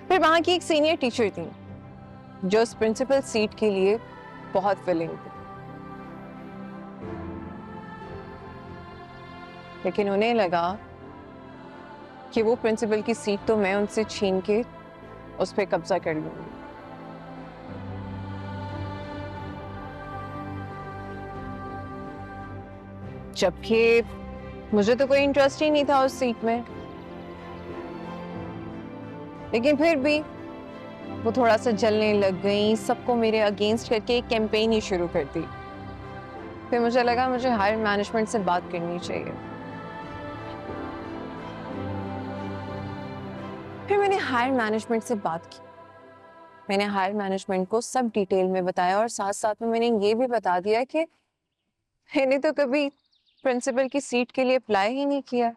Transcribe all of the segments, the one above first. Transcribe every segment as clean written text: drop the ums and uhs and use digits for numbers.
फिर वहां की एक सीनियर टीचर थी जो उस प्रिंसिपल सीट के लिए बहुत विलिंग थी, लेकिन उन्हें लगा कि वो प्रिंसिपल की सीट तो मैं उनसे छीन के उस पर कब्जा कर लूंगी। जबकि मुझे तो कोई इंटरेस्ट ही नहीं था उस सीट में, लेकिन फिर भी वो थोड़ा सा जलने लग गई, सबको मेरे अगेंस्ट करके एक कैंपेन ही शुरू कर दी। फिर मुझे लगा मुझे हायर मैनेजमेंट से बात करनी चाहिए। फिर मैंने हायर मैनेजमेंट से बात की। मैंने हायर मैनेजमेंट को सब डिटेल में बताया और साथ साथ में मैंने ये भी बता दिया कि मैंने तो कभी प्रिंसिपल की सीट के लिए अप्लाई ही नहीं किया।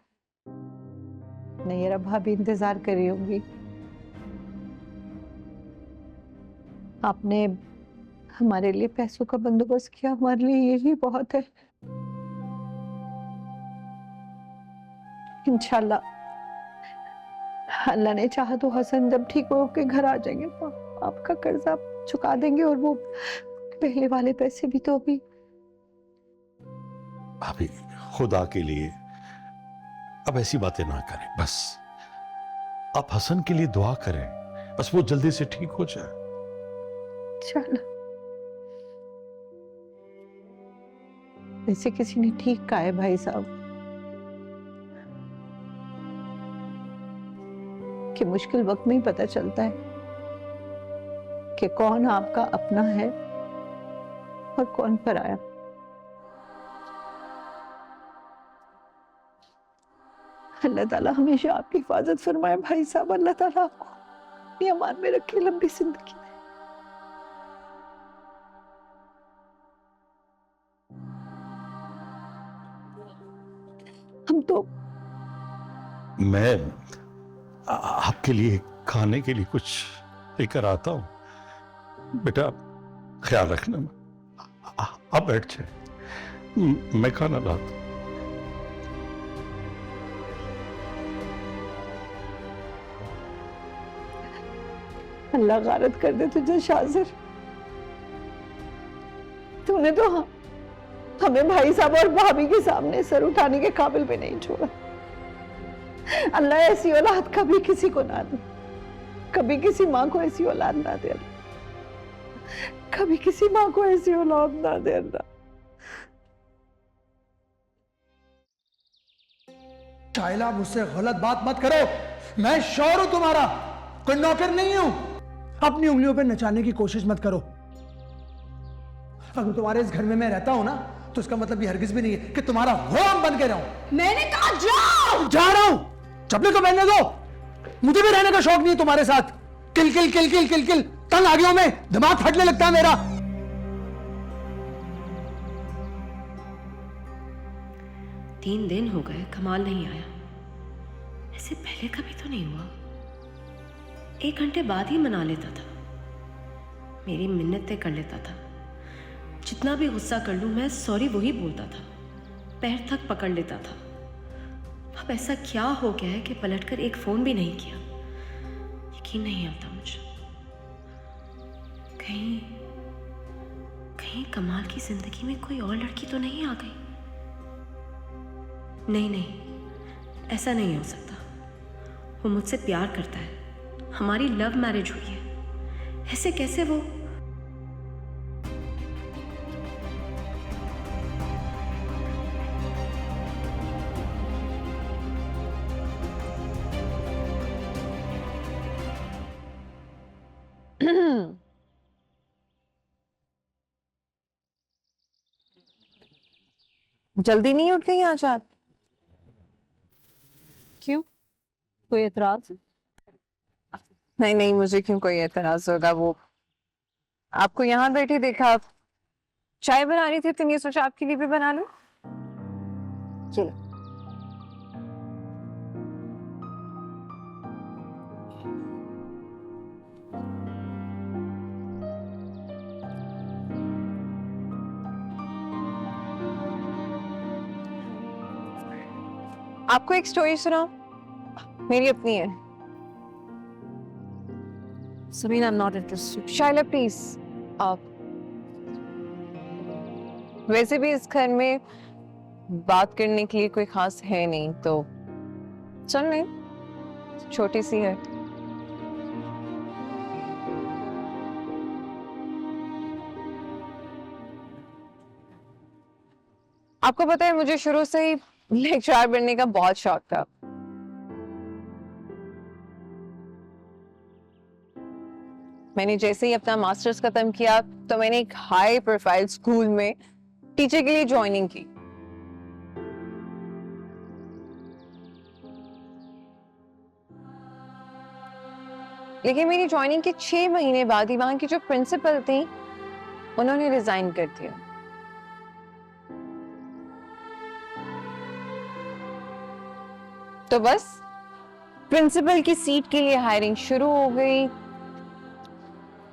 नैरा भाभी इंतजार कर रही होंगी। आपने हमारे लिए पैसों का बंदोबस्त किया, हमारे लिए यही बहुत है। इंशाल्लाह अल्लाह ने चाहा तो हसन जब ठीक होके घर आ जाएंगे तो आपका कर्जा आप चुका देंगे, और वो पहले वाले पैसे भी तो अभी। भाभी खुदा के लिए अब ऐसी बातें ना करें, बस आप हसन के लिए दुआ करें, बस वो जल्दी से ठीक हो जाए। चलो, वैसे किसी ने ठीक कहा है भाई साहब कि मुश्किल वक्त में ही पता चलता है कि कौन आपका अपना है और कौन पराया। अल्लाह ताला हमेशा आपकी हिफाजत फरमाए भाई साहब। अल्लाह ताला आपको अपनी अमान में रखे, लंबी जिंदगी दे। हम तो मैं आपके लिए खाने के लिए कुछ लेकर आता हूं। बेटा ख्याल रखना। आप बैठ जाए, मैं खाना लाता हूं। अल्लाह गारत कर दे तुझे शाजिर। तूने तो हमें भाई साहब और भाभी के सामने सर उठाने के काबिल भी नहीं छोड़ा। अल्लाह ऐसी औलाद कभी किसी को ना दे, कभी किसी माँ को ऐसी औलाद ना दे, कभी किसी माँ को ऐसी औलाद ना दे अल्लाह। शाइला, मुझसे गलत बात मत करो। मैं शौहर हूं तुम्हारा, कोई नौकर नहीं हूं। अपनी उंगलियों पर नचाने की कोशिश मत करो। अगर तुम्हारे इस घर में मैं रहता हूं ना, तो इसका मतलब ये हरगिज भी नहीं है कि तुम्हारा गुलाम बन के रहूं। मैंने कहा जाओ। जा रहा हूं, चपले को पहनने दो। मुझे भी रहने का शौक नहीं है तुम्हारे साथ। किल किल किल किल किल किल तंग आ गया हूं मैं, दिमाग फटने लगता है मेरा। 3 दिन हो गए, कमाल नहीं आया। ऐसे पहले कभी तो नहीं हुआ। 1 घंटे बाद ही मना लेता था, मेरी मिन्नतें कर लेता था। जितना भी गुस्सा कर लूं मैं सॉरी वही बोलता था, पैर तक पकड़ लेता था। अब ऐसा क्या हो गया है कि पलटकर एक फोन भी नहीं किया। यकीन नहीं आता मुझे। कहीं कहीं कमाल की जिंदगी में कोई और लड़की तो नहीं आ गई। नहीं नहीं, ऐसा नहीं हो सकता। वो मुझसे प्यार करता है, हमारी लव मैरिज हुई है। ऐसे कैसे वो? जल्दी नहीं उठ गई आज आप? क्यों, कोई एतराज? नहीं नहीं, मुझे क्यों कोई एतराज होगा। वो आपको यहाँ बैठे देखा, आप चाय बना रही थी तो ये सोचा आपके लिए भी बना लूं। चलो। आपको एक स्टोरी सुनाऊं? मेरी अपनी है। Sabine, I'm not interested. Shaila, please. आप वैसे भी इस घर में बात करने के लिए कोई खास है नहीं, तो चल नहीं, छोटी सी है। आपको पता है मुझे शुरू से ही लेक्चरर बनने का बहुत शौक था। मैंने जैसे ही अपना मास्टर्स खत्म किया तो मैंने एक हाई प्रोफाइल स्कूल में टीचर के लिए ज्वाइनिंग की। लेकिन मेरी ज्वाइनिंग के 6 महीने बाद ही वहां की जो प्रिंसिपल थी उन्होंने रिजाइन कर दिया। तो बस प्रिंसिपल की सीट के लिए हायरिंग शुरू हो गई।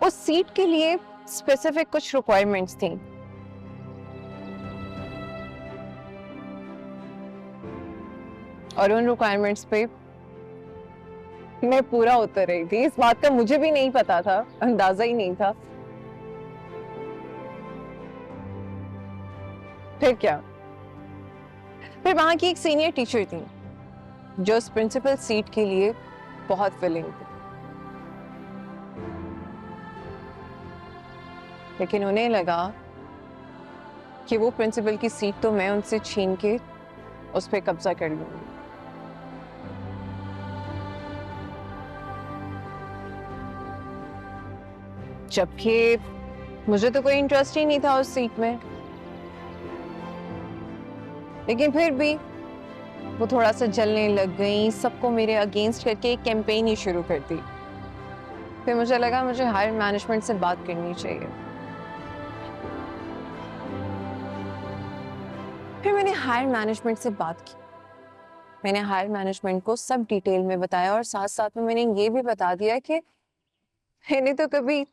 उस सीट के लिए स्पेसिफिक कुछ रिक्वायरमेंट्स थी। और उन रिक्वायरमेंट्स पे मैं पूरा उतर रही थी। इस बात का मुझे भी नहीं पता था, अंदाजा ही नहीं था। फिर क्या, फिर वहां की एक सीनियर टीचर थी जो उस प्रिंसिपल सीट के लिए बहुत विलिंग थी, लेकिन उन्हें लगा कि वो प्रिंसिपल की सीट तो मैं उनसे छीन के उस पर कब्जा कर लूंगी। जबकि मुझे तो कोई इंटरेस्ट ही नहीं था उस सीट में, लेकिन फिर भी वो थोड़ा सा जलने लग गई, सबको मेरे अगेंस्ट करके एक कैंपेन ही शुरू कर दी। फिर मुझे लगा मुझे हायर मैनेजमेंट से बात करनी चाहिए। फिर मैंने हायर मैनेजमेंट से बात की। मैंने हायर मैनेजमेंट को सब डिटेल में बताया और साथ साथ में मैंने ये भी बता दिया कि मैंने तो कभी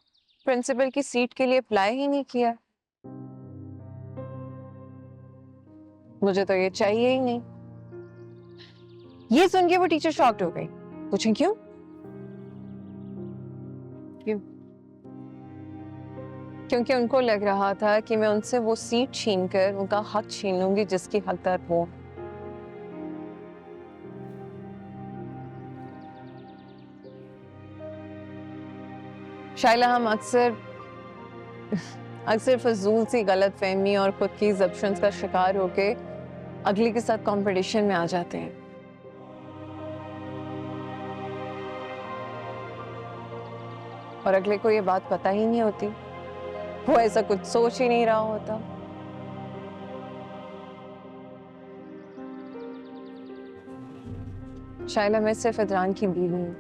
प्रिंसिपल की सीट के लिए अप्लाई ही नहीं किया, मुझे तो ये चाहिए ही नहीं। ये सुन के वो टीचर शॉक्ड हो गई। पूछें क्यों? क्यों? क्योंकि उनको लग रहा था कि मैं उनसे वो सीट छीनकर उनका हक छीन लूंगी जिसकी हकदार वो। शायला, हम अक्सर फजूल सी गलतफहमी और खुद की assumptions का शिकार होके अगले के साथ कंपटीशन में आ जाते हैं। और अगले को ये बात पता ही नहीं होती, वो ऐसा कुछ सोच ही नहीं रहा होता। शायला, मैं सिर्फ इदरान की बीवी हूं,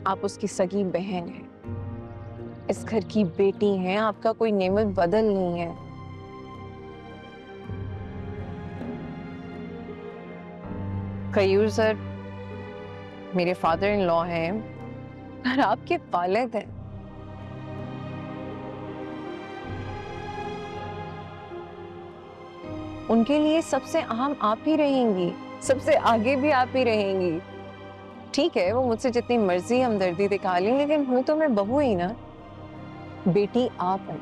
आप उसकी सगी बहन हैं, इस घर की बेटी हैं, आपका कोई नेमत बदल नहीं है। कयूर सर मेरे फादर इन लॉ हैं और आपके वालिद हैं। उनके लिए सबसे अहम आप ही रहेंगी, सबसे आगे भी आप ही रहेंगी। ठीक है, वो मुझसे जितनी मर्जी हमदर्दी दिखा लें, लेकिन हूं तो मैं बहू ही ना। बेटी आप हैं,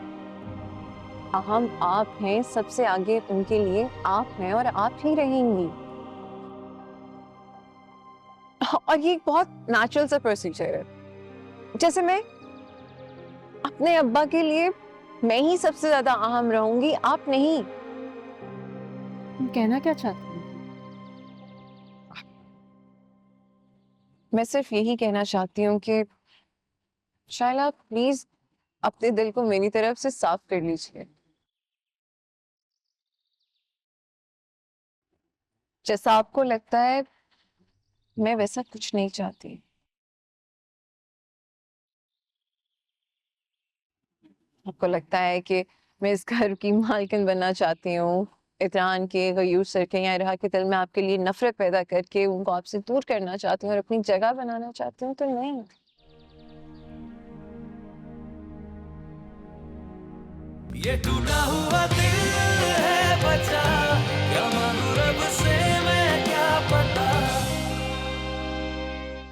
अहम आप हैं, सबसे आगे उनके लिए आप हैं और आप ही रहेंगी। और ये एक बहुत नेचुरल सा प्रोसीजर है। जैसे मैं अपने अब्बा के लिए मैं ही सबसे ज्यादा अहम रहूंगी, आप नहीं। तुम कहना क्या चाहती हो? मैं सिर्फ यही कहना चाहती हूँ कि शायला, प्लीज अपने दिल को मेरी तरफ से साफ कर लीजिए। जैसा आपको लगता है मैं वैसा कुछ नहीं चाहती। आपको लगता है कि मैं इस घर की मालकिन बनना चाहती हूँ, इतरान के, गयूर सर के या इरहा के दिल में आपके लिए नफरत पैदा करके उनको आपसे दूर करना चाहती हूँ और अपनी जगह बनाना चाहती हूँ, तो नहीं। ये टूटा हुआ दिल है बचा, क्या